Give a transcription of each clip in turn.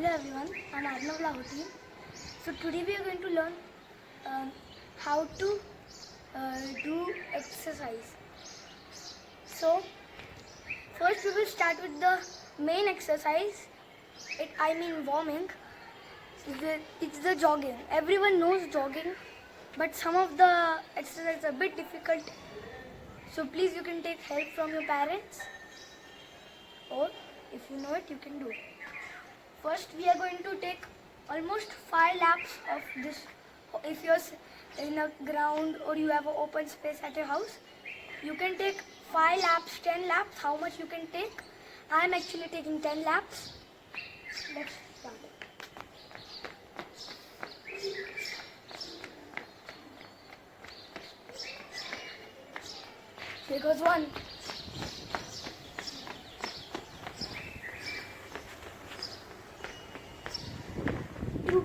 Hello everyone, I'm Arnav Lahoti. So today we are going to learn how to do exercise. So first we will start with the main exercise. I mean warming. It's the jogging. Everyone knows jogging, but some of the exercises are a bit difficult. So please you can take help from your parents, or if you know it, you can do it. First, we are going to take almost 5 laps of this. If you're in a ground or you have an open space at your house, you can take 5 laps, 10 laps, how much you can take. I am actually taking 10 laps. Let's start it. Here goes one. 2.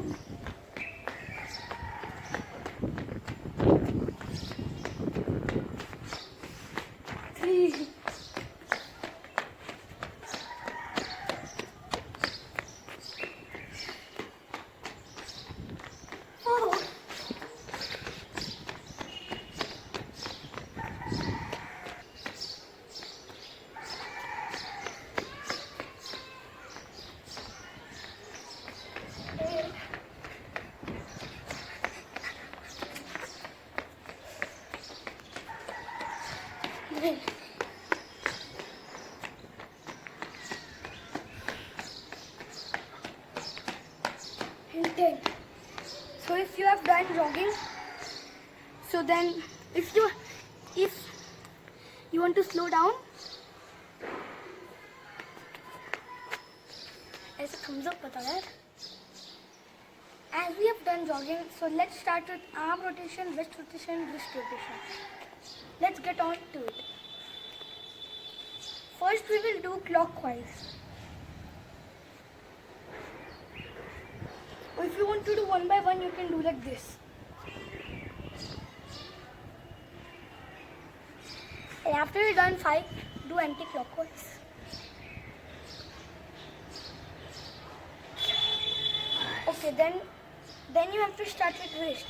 3. 4. 8. 9. And 10. So if you have done jogging, so then if you want to slow down, ऐसे thumbs up बता यार. As we have done jogging, so let's start with arm rotation, wrist rotation, wrist rotation. Let's get on to it. First we will do clockwise. If you want to do one by one, you can do like this. And after you've done 5, do anti-clockwise. Okay, then you have to start with wrist.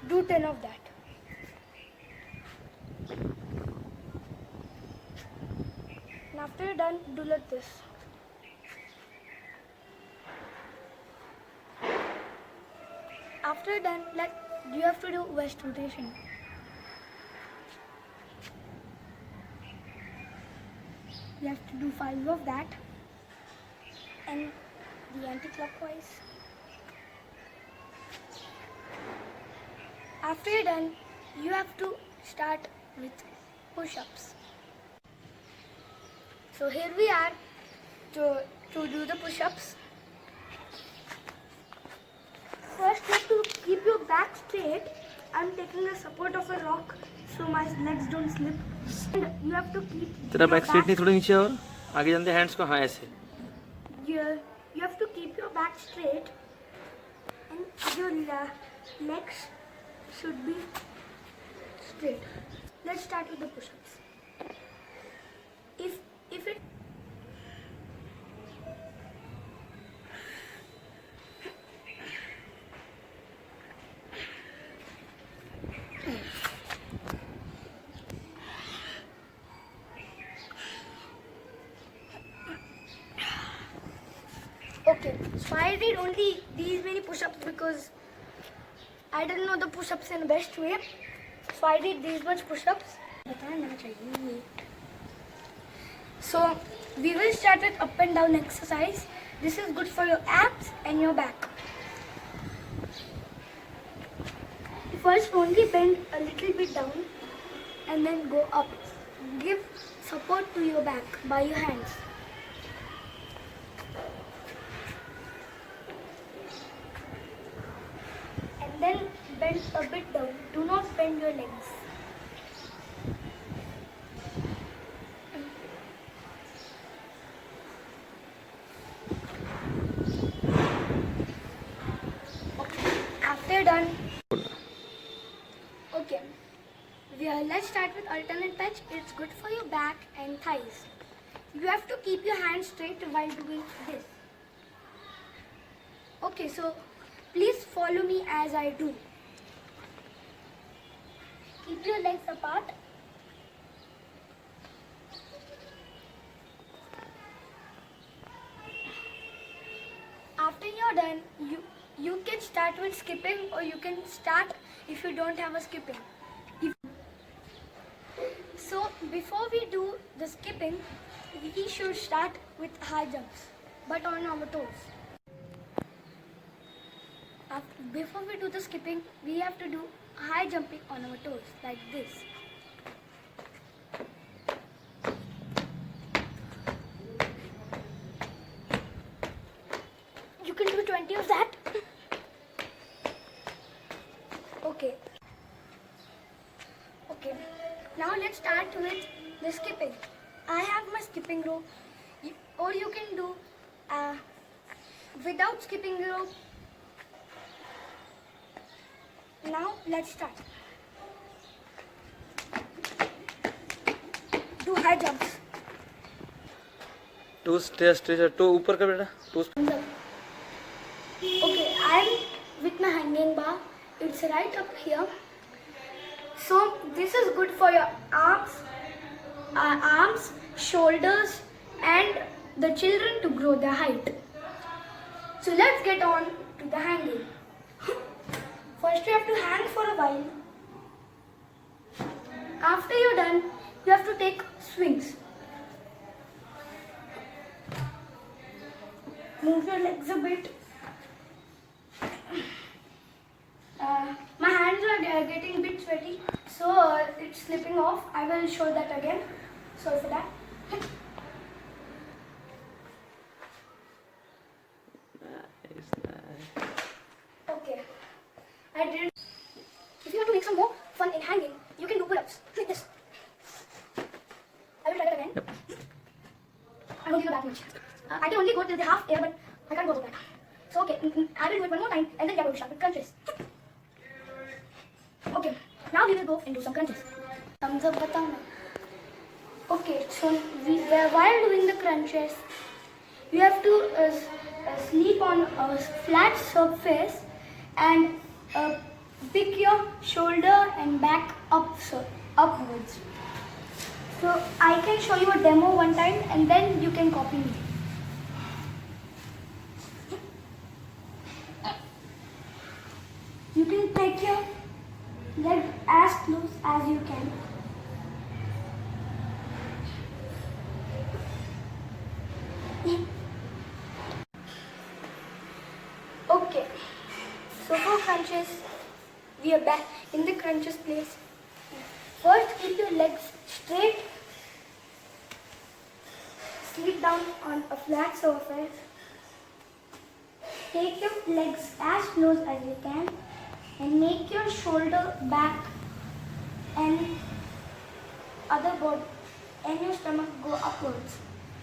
Do 10 of that. And after you're done, do like this. After you're done, you have to do waist rotation. You have to do 5 of that. And the anti-clockwise. After you're done, you have to start with push-ups. So here we are to do the push-ups. First, you have to keep your back straight. I'm taking the support of a rock so my legs don't slip. And you have to keep तेरा back straight नहीं, थोड़ा नीचे और आगे जानते hands को. हाँ ऐसे. You have to keep your back straight and your legs should be straight. Let's start with the push-ups. If it Okay, so I did only these many push-ups because I didn't know the push-ups in the best way. So I did these much push-ups. So we will start with up and down exercise. This is good for your abs and your back. First only bend a little bit down and then go up. Give support to your back by your hands. And then bend a bit down. Do not bend your legs. Okay. After done. Okay. Let's start with alternate touch. It's good for your back and thighs. you have to keep your hands straight while doing this. Okay, so please follow me as I do. Keep your legs apart. After you're done, you can start with skipping, or you can start if you don't have a skipping. So before we do the skipping, we should start with high jumps, but on our toes. Before we do the skipping, we have to do high jumping on our toes, like this. You can do 20 of that. Okay. Now let's start with the skipping. I have my skipping rope, or you can do without skipping rope. Now let's start. Do high jumps. To stretch to ऊपर का बेटा to Okay, I'm with my hanging bar. It's right up here. So this is good for your arms, shoulders, and the children to grow their height. So let's get on to the hanging. First you have to hang for a while. After you're done, you have to take swings. Move your legs a bit. My hands are getting a bit sweaty, so it's slipping off. I will show that again. Sorry for that. Okay, I did. If you want to make some more fun in hanging, you can do pull-ups like this. I will try that again. Yep. I don't know that much. I can only go till the half air, but I can't go to that. So okay, I will do it one more time, and then we are going to start with crunches. Okay, now we will go and do some crunches. Thumbs up, batao na. Okay, so while doing the crunches, you have to sleep on a flat surface and pick your shoulder and back upwards. So I can show you a demo one time, and then you can copy me. You can take your leg as close as you can. Okay, so for crunches, we are back in the crunches place. First, keep your legs straight. Sleep down on a flat surface. Take your legs as close as you can and make your shoulder back and other body and your stomach go upwards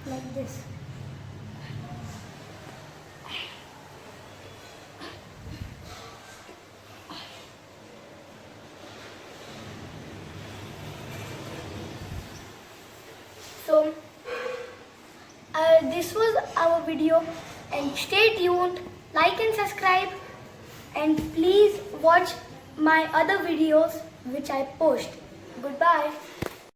like this. So this was our video, and stay tuned, like and subscribe, and please watch my other videos which I post. Goodbye.